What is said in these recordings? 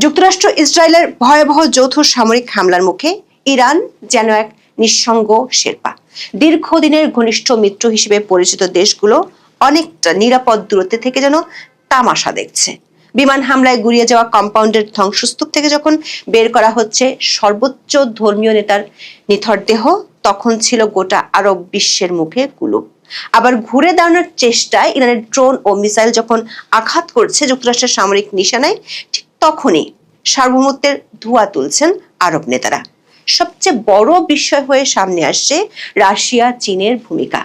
যুক্তরাষ্ট্র ইসরায়েলের ভয়াবহ যৌথ সামরিক হামলার মুখে ইরান যেন এক নিঃসঙ্গ শেরপা। দীর্ঘদিনের ঘনিষ্ঠ মিত্র হিসেবে পরিচিত দেশগুলো অনেকটা নিরাপদ দূরত্বে থেকে যেন তামাশা দেখছে। বিমান হামলায় গুড়িয়ে যাওয়া কম্পাউন্ডের ধ্বংসস্তূপ থেকে যখন বের করা হচ্ছে সর্বোচ্চ ধর্মীয় নেতার নিথর দেহ, তখন ছিল গোটা আরব বিশ্বের মুখে কুলুপ। আবার ঘুরে দাঁড়ানোর চেষ্টায় ইরানের ড্রোন ও মিসাইল যখন আঘাত করছে যুক্তরাষ্ট্রের সামরিক নিশানায়, ঠিক তখনই সার্বভৌমত্বের ধোঁয়া তুলছেন আরব নেতারা। সবচেয়ে বড় বিষয় হয়ে সামনে আসছে রাশিয়া চীনের ভূমিকা।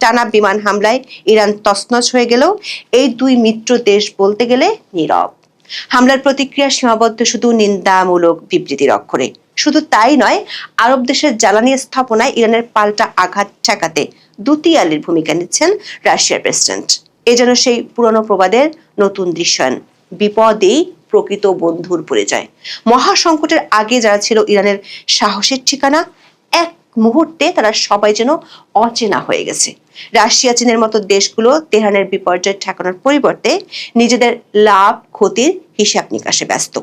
টানা বিমান হামলায় ইরান তছনছ হয়ে গেলেও এই দুই মিত্র দেশ বলতে গেলে নীরব। হামলার প্রতিক্রিয়া সীমাবদ্ধ শুধু নিন্দামূলক বিবৃতির অক্ষরে। শুধু তাই নয়, আরব দেশের জ্বালানি স্থাপনায় ইরানের পাল্টা আঘাত ঠেকাতে দুতিয়ালির ভূমিকা নিচ্ছেন রাশিয়ার প্রেসিডেন্ট। এ যেন সেই পুরনো প্রবাদের নতুন দৃশ্যায়ন, বিপদেই প্রকৃত বন্ধুর পরিচয়। মহাসংকটের আগে যারা ছিল ইরানের সাহসের ঠিকানা, এক মুহূর্তে তারা সবাই যেন অচেনা হয়ে গেছে। রাশিয়া চীনের মতো দেশগুলো তেহরানের বিপর্যয় ঠেকানোর পরিবর্তে নিজেদের লাভ ক্ষতির হিসাব নিকাশে ব্যস্ত।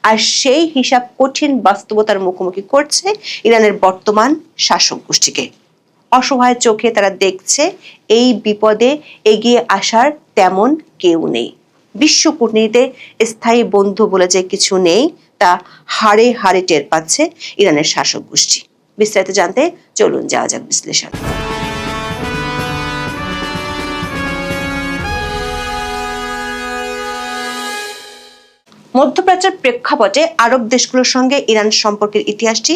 আর সেই হিসাব কঠিন বাস্তবতার মুখোমুখি করছে ইরানের বর্তমান শাসক গোষ্ঠীকে। অসহায় চোখে তারা দেখছে এই বিপদে এগিয়ে আসার তেমন কেউ নেই। বিশ্ব কূটনীতিতে স্থায়ী বন্ধু বলে যে কিছু নেই, তা হাড়ে হাড়ে টের পাচ্ছে ইরানের শাসক গোষ্ঠী। বিস্তারিত জানতে চলুন যাওয়া যাক বিশ্লেষণ। মধ্যপ্রাচ্যের প্রেক্ষাপটে আরব দেশগুলোর সঙ্গে ইরান সম্পর্কের ইতিহাসটি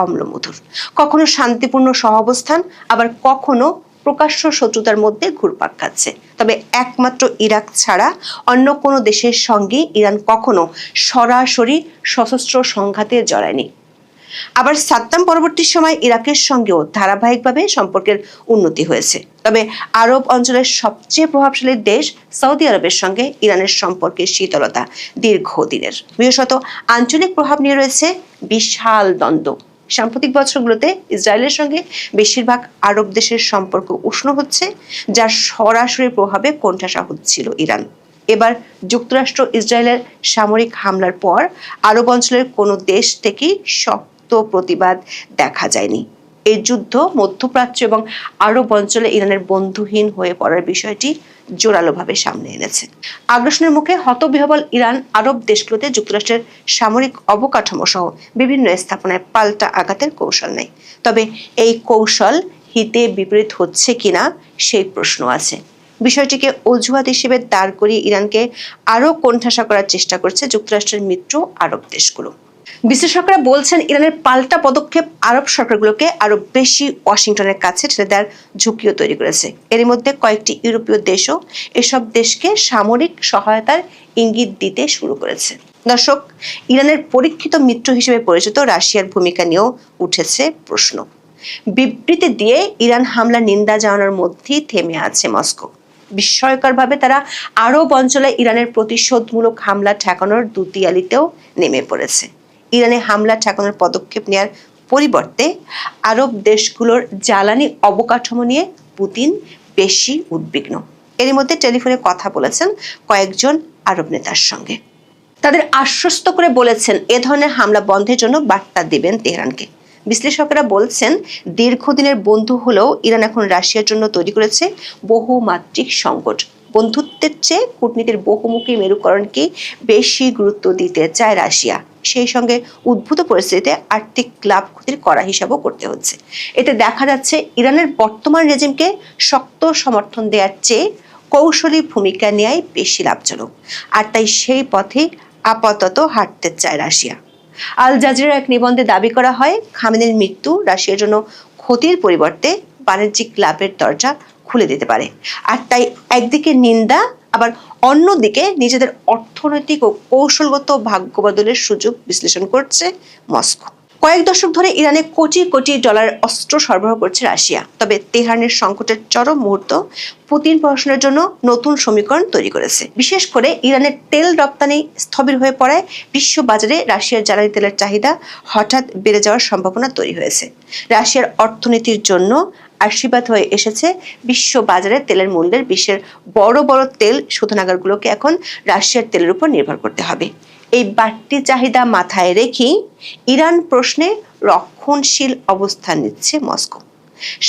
অম্লমধুর। কখনো শান্তিপূর্ণ সহাবস্থান, আবার কখনো প্রকাশ্য শত্রুতার মধ্যে ঘুরপাক খাচ্ছে। তবে একমাত্র ইরাক ছাড়া অন্য কোনো দেশের সঙ্গে ইরান কখনো সরাসরি সশস্ত্র সংঘাতে জড়ায়নি। আবার সাদ্দাম পরবর্তী সময় ইরাকের সঙ্গেও ধারাবাহিকভাবে সম্পর্কের উন্নতি হয়েছে। তবে আরব অঞ্চলের সবচেয়ে প্রভাবশালী দেশ সৌদি আরবের সঙ্গে ইরানের সম্পর্কের শীতলতা দীর্ঘদিনের। বিশেষত আঞ্চলিক প্রভাব নিয়ে রয়েছে বিশাল দ্বন্দ্ব। সাম্প্রতিক বছরগুলোতে ইসরায়েলের সঙ্গে বেশিরভাগ আরব দেশের সম্পর্ক উষ্ণ হচ্ছে, যার সরাসরি প্রভাবে কোণঠাসা হচ্ছিল ইরান। এবার যুক্তরাষ্ট্র ইসরায়েলের সামরিক হামলার পর আরব অঞ্চলের কোনো দেশ থেকেই শক্ত প্রতিবাদ দেখা যায়নি। এই যুদ্ধ মধ্যপ্রাচ্য এবং আরব অঞ্চলে ইরানের বন্ধুহীন হয়ে পড়ার বিষয়টি জোরালোভাবে সামনে এনেছে। আগ্রাসনের মুখে হতবিহ্বল ইরান আরব দেশগুলোতে যুক্তরাষ্ট্রের সামরিক অবকাঠামো সহ বিভিন্ন স্থাপনায় পাল্টা আঘাতের কৌশল নেয়। তবে এই কৌশল হিতে বিপরীত হচ্ছে কিনা সেই প্রশ্ন আছে। বিষয়টিকে অজুহাত হিসেবে দাঁড় করিয়ে ইরানকে আরো কোণঠাসা করার চেষ্টা করছে যুক্তরাষ্ট্রের মিত্র আরব দেশগুলো। বিশ্লেষকরা বলছেন, ইরানের পাল্টা পদক্ষেপ আরব সরকারগুলোকে আরো বেশি ওয়াশিংটনের কাছে ঠেলে দেওয়ার ঝুঁকিও তৈরি করেছে। এর মধ্যে কয়েকটি ইউরোপীয় দেশও এসব দেশকে সামরিক সহায়তার ইঙ্গিত দিতে শুরু করেছে। দর্শক, ইরানের পরীক্ষিত মিত্র হিসেবে পরিচিত রাশিয়ার ভূমিকা নিয়েও উঠেছে প্রশ্ন। বিবৃতি দিয়ে ইরান হামলা নিন্দা জানানোর মধ্যেই থেমে আছে মস্কো। বিস্ময়করভাবে তারা আরব অঞ্চলে ইরানের প্রতিশোধমূলক হামলা ঠেকানোর দুতিয়ালিতেও নেমে পড়েছে। ইরানে হামলা ঠেকানোর পদক্ষেপ নেওয়ার পরিবর্তে আরব দেশগুলোর জ্বালানি অবকাঠামো নিয়ে পুতিন বেশি উদ্বিগ্ন। এর মধ্যে টেলিফোনে কথা বলেছেন কয়েকজন আরব নেতার সঙ্গে। তাদের আশ্বস্ত করে বলেছেন এ ধরনের হামলা বন্ধের জন্য বার্তা দেবেন তেহরানকে। বিশ্লেষকেরা বলছেন, দীর্ঘদিনের বন্ধু হলেও ইরান এখন রাশিয়ার জন্য তৈরি করেছে বহুমাত্রিক সংকট। বন্ধুত্বের চেয়ে কূটনীতির বহুমুখী মেরুকরণকে বেশি গুরুত্ব দিতে চায় রাশিয়া। সেই সঙ্গে উদ্ভূত পরিস্থিতিতে আর্থিক লাভ ক্ষতির কড়া হিসাবও করতে হচ্ছে। এতে দেখা যাচ্ছে ইরানের বর্তমান রেজিমকে শক্ত সমর্থন দেওয়ার চেয়ে কৌশলী ভূমিকা নেওয়াই বেশি লাভজনক। আর তাই সেই পথে আপাতত হাঁটতে চায় রাশিয়া। আল জাজিরার এক নিবন্ধে দাবি করা হয়, খামেনির মৃত্যু রাশিয়ার জন্য ক্ষতির পরিবর্তে বাণিজ্যিক লাভের দরজা খুলে দিতে পারে। আর তাই একদিকে নিন্দা, আবার অন্যদিকে নিজেদের অর্থনৈতিক ও কৌশলগত ভাগ্য বদলের সুযোগ বিশ্লেষণ করছে মস্কো। কয়েক দশক ধরে ইরানে কোটি কোটি ডলার অস্ত্র সরবরাহ করছে রাশিয়া। তবে তেহরানের সংকটের চরম মুহূর্ত পুতিন প্রশাসনের জন্য নতুন সমীকরণ তৈরি করেছে। বিশেষ করে ইরানের তেল রপ্তানি স্থবির হয়ে পড়ায় বিশ্ব বাজারে রাশিয়ার জ্বালানি তেলের চাহিদা হঠাৎ বেড়ে যাওয়ার সম্ভাবনা তৈরি হয়েছে। রাশিয়ার অর্থনীতির জন্য আশীর্বাদ হয়ে এসেছে বিশ্ব বাজারে তেলের মূল্যের। বিশ্বের বড় বড় তেল শোধনাগারগুলোকে এখন রাশিয়ার তেলের উপর নির্ভর করতে হবে। এই বাড়তি চাহিদা মাথায় রেখেই ইরান প্রশ্নে রক্ষণশীল অবস্থান নিচ্ছে মস্কো।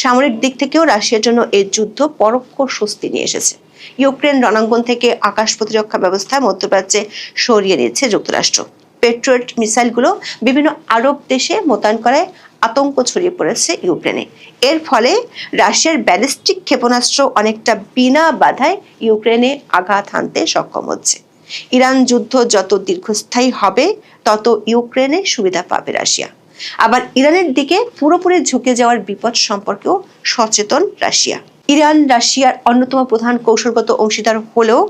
সামরিক দিক থেকেও রাশিয়ার জন্য এই যুদ্ধ পরোক্ষ স্বস্তি নিয়ে এসেছে। ইউক্রেন রণাঙ্গন থেকে আকাশ প্রতিরক্ষা ব্যবস্থা মধ্যপ্রাচ্যে সরিয়ে নিচ্ছে যুক্তরাষ্ট্র। পেট্রিয়ট মিসাইলগুলো বিভিন্ন আরব দেশে মোতায়েন করায় আতঙ্ক ছড়িয়ে পড়েছে ইউক্রেনে। এর ফলে রাশিয়ার ব্যালিস্টিক ক্ষেপণাস্ত্র অনেকটা বিনা বাধায় ইউক্রেনে আঘাত হানতে সক্ষম হচ্ছে। ইরান যুদ্ধ যত দীর্ঘস্থায়ী হবে তত ইউক্রেনে সুবিধা পাবে রাশিয়া। আবার ইরানের দিকে পুরোপুরি ঝুঁকে যাওয়ার বিপদ সম্পর্কেও সচেতন রাশিয়া। ইরান রাশিয়ার অন্যতম প্রধান কৌশলগত অংশীদার হলেও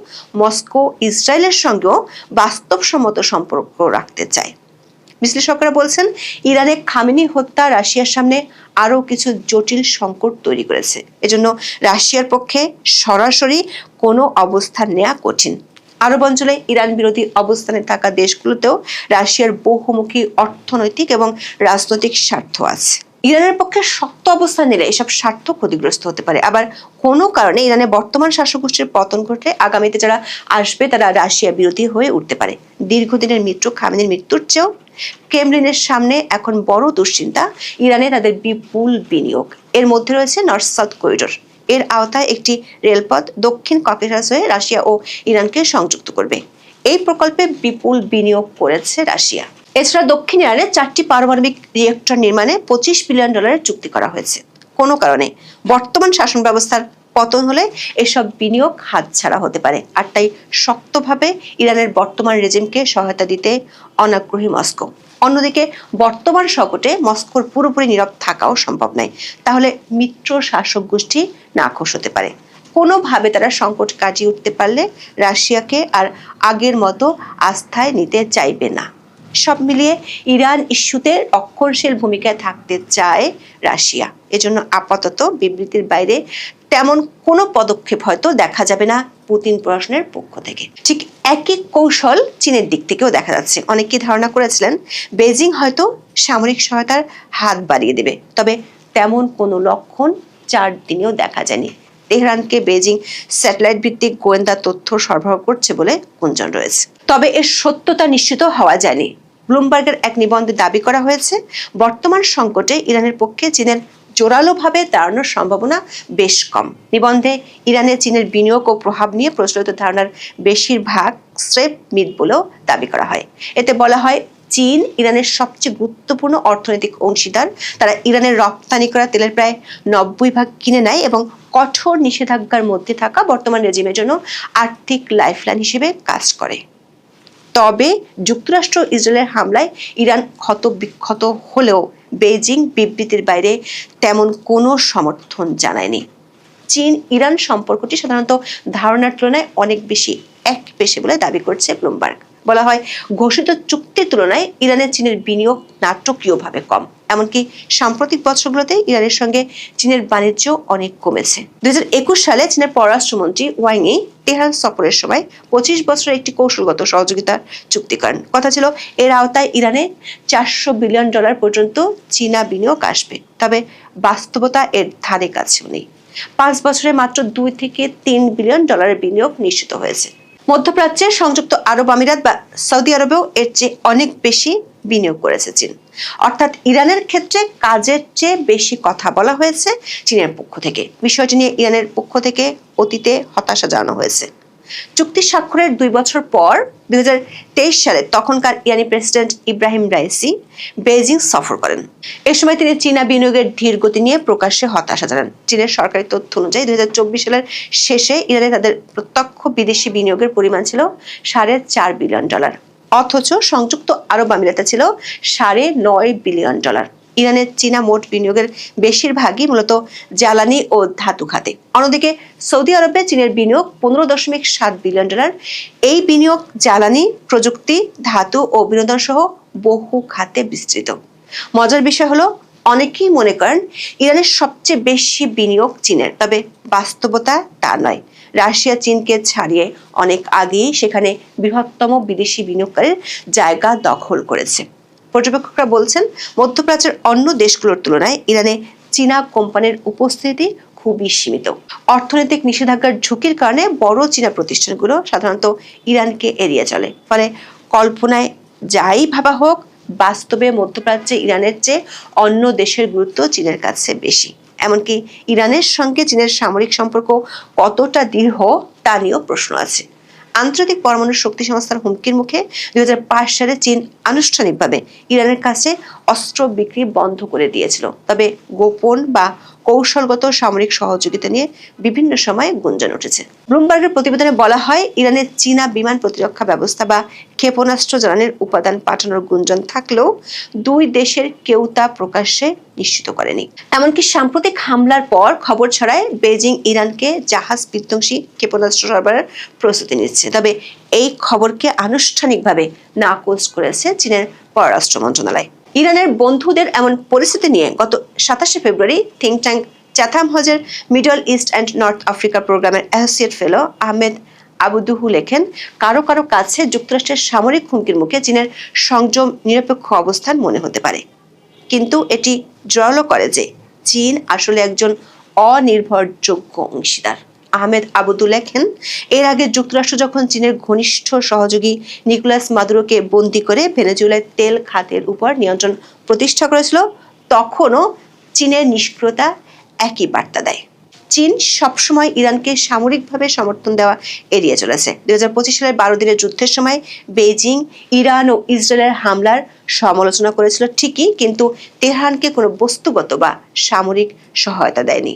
মস্কো ইসরায়েলের সঙ্গেও বাস্তবসম্মত সম্পর্ক রাখতে চায়। বিশ্লেষকরা বলছেন, ইরানে খামেনি হত্যা রাশিয়ার সামনে আরও কিছু জটিল সংকট তৈরি করেছে। এজন্য রাশিয়ার পক্ষে সরাসরি কোনো অবস্থান নেওয়া কঠিন। আরব অঞ্চলে ইরান বিরোধী অবস্থানে থাকা দেশগুলোতেও রাশিয়ার বহুমুখী অর্থনৈতিক এবং রাজনৈতিক স্বার্থ আছে। ইরানের পক্ষে শক্ত অবস্থান নিলে এসব স্বার্থ ক্ষতিগ্রস্ত হতে পারে। আবার কোনো কারণে ইরানের বর্তমান শাসক গোষ্ঠীর পতন ঘটলে আগামীতে যারা আসবে তারা রাশিয়া বিরোধী হয়ে উঠতে পারে। দীর্ঘদিনের মিত্র খামেনির মৃত্যুর চেয়েও ক্রেমলিনের সামনে এখন বড় দুশ্চিন্তা ইরানে তাদের বিপুল বিনিয়োগ। এর মধ্যে রয়েছে নর্থ সাউথ করিডোর। এর আওতায় একটি রেলপথ দক্ষিণ ককেশাস হয়ে রাশিয়া ও ইরানকে সংযুক্ত করবে। এই প্রকল্পে বিপুল বিনিয়োগ করেছে রাশিয়া। এছাড়া দক্ষিণ ইরানে 4টি পারমাণবিক রিয়েক্টর নির্মাণে $25 বিলিয়ন চুক্তি করা হয়েছে। কোনো কারণে বর্তমান শাসন ব্যবস্থার পতন হলে এসব বিনিয়োগ হাতছাড়া হতে পারে। আর তাই শক্তভাবে ইরানের বর্তমান রেজিমকে সহায়তা দিতে অনাগ্রহী মস্কো। অন্যদিকে বর্তমান সংকটে মস্কোর পুরোপুরি নীরব থাকাও সম্ভব নয়। তাহলে মিত্র শাসক গোষ্ঠী নাখোশ হতে পারে। কোনোভাবে তারা সংকট কাটিয়ে উঠতে পারলে রাশিয়াকে আর আগের মতো আস্থায় নিতে চাইবে না। সব মিলিয়ে ইরান ইস্যুতে রক্ষণশীল ভূমিকায় থাকতে চায় রাশিয়া। এজন্য আপাতত বিবৃতির বাইরে তেমন কোনো পদক্ষেপ হয়তো দেখা যাবে না পুতিন প্রশাসনের পক্ষ থেকে। ঠিক একই কৌশল চীনের দিক থেকেও দেখা যাচ্ছে। অনেকে ধারণা করেছিলেন বেজিং হয়তো সামরিক সহায়তার হাত বাড়িয়ে দেবে, তবে তেমন কোনো লক্ষণ 4 দিনেও দেখা যায়নি। তেহরানকে বেজিং স্যাটেলাইট ভিত্তিক গোয়েন্দা তথ্য সরবরাহ করছে বলে গুঞ্জন রয়েছে, তবে এর সত্যতা নিশ্চিত হওয়া যায়নি। ব্লুমবার্গের এক নিবন্ধে দাবি করা হয়েছে, বর্তমান সংকটে ইরানের পক্ষে চীনের জোরালোভাবে দাঁড়ানোর সম্ভাবনা বেশ কম। নিবন্ধে ইরানে চীনের বিনিয়োগ ও প্রভাব নিয়ে প্রচলিত ধারণার বেশিরভাগ স্রেফ মিথ বলেও দাবি করা হয়। এতে বলা হয়, চীন ইরানের সবচেয়ে গুরুত্বপূর্ণ অর্থনৈতিক অংশীদার। তারা ইরানের রপ্তানি করা তেলের প্রায় 90% কিনে নেয় এবং কঠোর নিষেধাজ্ঞার মধ্যে থাকা বর্তমান রেজিমের জন্য আর্থিক লাইফলাইন হিসেবে কাজ করে। তবে যুক্তরাষ্ট্র ইসরায়েলের হামলায় ইরান ক্ষতবিক্ষত হলেও বেজিং বিবৃতির বাইরে তেমন কোনো সমর্থন জানায়নি। চীন ইরান সম্পর্কটি সাধারণত ধারণার তুলনায় অনেক বেশি একপেশে বলে দাবি করছে ব্লুমবার্গ। বলা হয়, ঘোষিত চুক্তির তুলনায় ইরানের চীনের বিনিয়োগ নাটকীয়ভাবে কম। এমনকি সাম্প্রতিক বছরগুলোতে ইরানের সঙ্গে চীনের বাণিজ্য অনেক কমেছে। 2021 সালে চীনের পররাষ্ট্রমন্ত্রী ওয়াং ই তেহরান সফরের সময় 25 বছরের একটি কৌশলগত সহযোগিতার চুক্তি করেন। কথা ছিল এর আওতায় ইরানে $400 বিলিয়ন পর্যন্ত চীনা বিনিয়োগ আসবে। তবে বাস্তবতা এর ধারে কাছেও নেই। 5 বছরে মাত্র $2 থেকে $3 বিলিয়ন বিনিয়োগ নিশ্চিত হয়েছে। মধ্যপ্রাচ্যে সংযুক্ত আরব আমিরাত বা সৌদি আরবেও এর চেয়ে অনেক বেশি বিনিয়োগ করেছে চীন। অর্থাৎ ইরানের ক্ষেত্রে কাজের চেয়ে বেশি কথা বলা হয়েছে চীনের পক্ষ থেকে। বিষয়টি নিয়ে ইরানের পক্ষ থেকে অতীতে হতাশা জানানো হয়েছে। চুক্তি স্বাক্ষরের 2 বছর পর 2023 সালে তখনকার ইরানি প্রেসিডেন্ট ইব্রাহিম রাইসি বেজিং সফর করেন। এই সময় তিনি চীনা বিনিয়োগের ধীর গতি নিয়ে প্রকাশ্যে হতাশা জানান। চীনের সরকারি তথ্য অনুযায়ী 2024 সালের শেষে ইরানে তাদের প্রত্যক্ষ বিদেশি বিনিয়োগের পরিমাণ ছিল $4.5 বিলিয়ন, অথচ সংযুক্ত আরব আমিরাতে ছিল $9.5 বিলিয়ন। ইরানের চীনা মোট বিনিয়োগের বেশিরভাগই মূলত জ্বালানি ও ধাতু খাতে। অন্যদিকে সৌদি আরবে চীনের বিনিয়োগ $15.7 বিলিয়ন। এই বিনিয়োগ জ্বালানি, প্রযুক্তি, ধাতু ও বিনোদন সহ বহু খাতে বিস্তৃত। মজার বিষয় হলো, অনেকেই মনে করেন ইরানের সবচেয়ে বেশি বিনিয়োগ চীনের, তবে বাস্তবতা তা নয়। রাশিয়া চীনকে ছাড়িয়ে অনেক আগেই সেখানে বৃহত্তম বিদেশি বিনিয়োগকারীর জায়গা দখল করেছে। পর্যবেক্ষকরা বলছেন, মধ্যপ্রাচ্যের অন্য দেশগুলোর তুলনায় ইরানে চীনা কোম্পানির উপস্থিতি খুবই সীমিত। অর্থনৈতিক নিষেধাজ্ঞার ঝুঁকির কারণে বড় চীনা প্রতিষ্ঠানগুলো সাধারণত ইরানকে এড়িয়ে চলে। ফলে কল্পনায় যাই ভাবা হোক, বাস্তবে মধ্যপ্রাচ্যে ইরানের চেয়ে অন্য দেশের গুরুত্ব চীনের কাছে বেশি। এমনকি ইরানের সঙ্গে চীনের সামরিক সম্পর্ক কতটা দৃঢ় তা নিয়েও প্রশ্ন আছে। আন্তর্জাতিক পরমাণু শক্তি সংস্থার হুমকির মুখে 2005 সালে চীন আনুষ্ঠানিকভাবে ইরানের কাছে অস্ত্র বিক্রি বন্ধ করে দিয়েছিল। তবে গোপন বা কৌশলগত সামরিক সহযোগিতা নিয়ে বিভিন্ন সময় গুঞ্জন উঠেছে। ব্লুমবার্গের প্রতিবেদনে বলা হয়, ইরানের চীনা বিমান প্রতিরক্ষা ব্যবস্থা বা ক্ষেপণাস্ত্র জ্বালানির উপাদান পাঠানোর গুঞ্জন থাকলেও দুই দেশের কেউ তা প্রকাশ্যে নিশ্চিত করেনি। এমনকি সাম্প্রতিক হামলার পর খবর ছড়ায় বেজিং ইরানকে জাহাজ বিধ্বংসী ক্ষেপণাস্ত্র সরবরাহের প্রস্তুতি নিচ্ছে। তবে এই খবরকে আনুষ্ঠানিকভাবে নাকচ করেছে চীনের পররাষ্ট্র মন্ত্রণালয়। ইরানের বন্ধুদের এমন পরিস্থিতি নিয়ে গত 27 ফেব্রুয়ারি থিঙ্ক ট্যাঙ্ক চ্যাথাম হাউজের middle east and north Africa প্রোগ্রামের অ্যাসোসিয়েট ফেলো আহমেদ আবুদুহু লেখেন, কারো কারো কাছে যুক্তরাষ্ট্রের সামরিক হুমকির মুখে চীনের সংযম নিরপেক্ষ অবস্থান মনে হতে পারে, কিন্তু এটি জড়ালো করে যে চীন আসলে একজন অনির্ভরযোগ্য অংশীদার। আহমেদ আবুদু লেখেন, এর আগে যুক্তরাষ্ট্র যখন চীনের ঘনিষ্ঠ সহযোগী নিকোলাস মাদুরোকে বন্দী করে ভেনেজুয়েলার তেল খাতের উপর নিয়ন্ত্রণ প্রতিষ্ঠা করেছিল, তখনও চীনের নিষ্ক্রিয়তা একই বার্তা দেয়। চীন সবসময় ইরানকে সামরিকভাবে সমর্থন দেওয়া এড়িয়ে চলেছে। 2025 সালের 12 দিনের যুদ্ধের সময় বেইজিং ইরান ও ইসরায়েলের হামলার সমালোচনা করেছিল ঠিকই, কিন্তু তেহরানকে কোনো বস্তুগত বা সামরিক সহায়তা দেয়নি।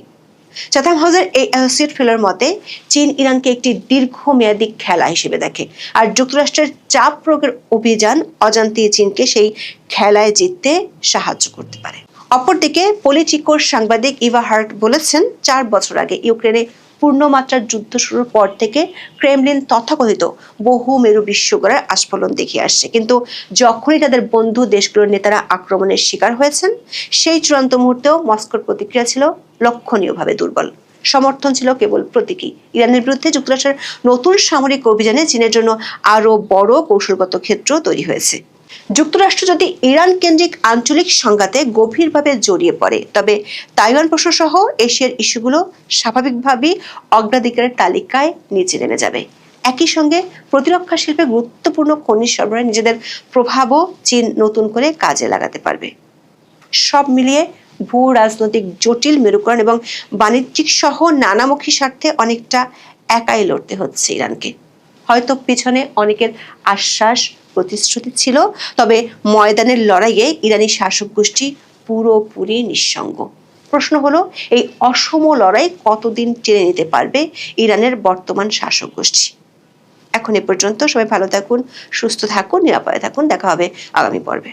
চ্যাথাম হাউসের এই অ্যাসোসিয়েট ফেলোর মতে, চীন ইরানকে একটি দীর্ঘমেয়াদী খেলা হিসেবে দেখে, আর যুক্তরাষ্ট্রের চাপ প্রয়োগের অভিযান অজান্তে চীনকে সেই খেলায় জিততে সাহায্য করতে পারে। অপরদিকে পলিটিকোর সাংবাদিক ইভা হার্ট বলেছেন, 4 বছর আগে ইউক্রেনে পূর্ণমাত্রার যুদ্ধ শুরুর পর থেকে ক্রেমলিন তথাকথিত বহু মেরু বিশ্বগড়ের আস্ফলন দেখিয়ে আসছে, কিন্তু যখনই তাদের বন্ধু দেশগুলোর নেতারা আক্রমণের শিকার হয়েছেন, সেই চূড়ান্ত মুহূর্তেও মস্কোর প্রতিক্রিয়া ছিল লক্ষণীয়ভাবে দুর্বল। সমর্থন ছিল কেবল প্রতীকী। ইরানের বিরুদ্ধে যুক্তরাষ্ট্রের নতুন সামরিক অভিযানে চীনের জন্য আরও বড় কৌশলগত ক্ষেত্র তৈরি হয়েছে। যুক্তরাষ্ট্র যদি ইরান কেন্দ্রিক আঞ্চলিক সংঘাতে গভীরভাবে জড়িয়ে পড়ে, তবে তাইওয়ান প্রশ্ন সহ এশিয়ার ইস্যুগুলো স্বাভাবিকভাবেই অগ্রাধিকারের তালিকায় নিচে নেমে যাবে। একই সঙ্গে প্রতিরক্ষা শিল্পে গুরুত্বপূর্ণ খনিজ সরবরাহে নিজেদের প্রভাবও চীন নতুন করে কাজে লাগাতে পারবে। সব মিলিয়ে ভূ রাজনৈতিক জটিল মেরুকরণ এবং বাণিজ্যিক সহ নানামুখী স্বার্থে অনেকটা একাই লড়তে হচ্ছে ইরানকে। হয়তো পিছনে অনেকের আশ্বাস প্রতিশ্রুতি ছিল, তবে ময়দানের লড়াইয়ে ইরানি শাসক গোষ্ঠী পুরোপুরি নিঃসঙ্গ। প্রশ্ন হলো, এই অসম লড়াই কতদিন টেনে নিতে পারবে ইরানের বর্তমান শাসক গোষ্ঠী? এখন এ পর্যন্ত। সবাই ভালো থাকুন, সুস্থ থাকুন, নিরাপদে থাকুন। দেখা হবে আগামী পর্বে।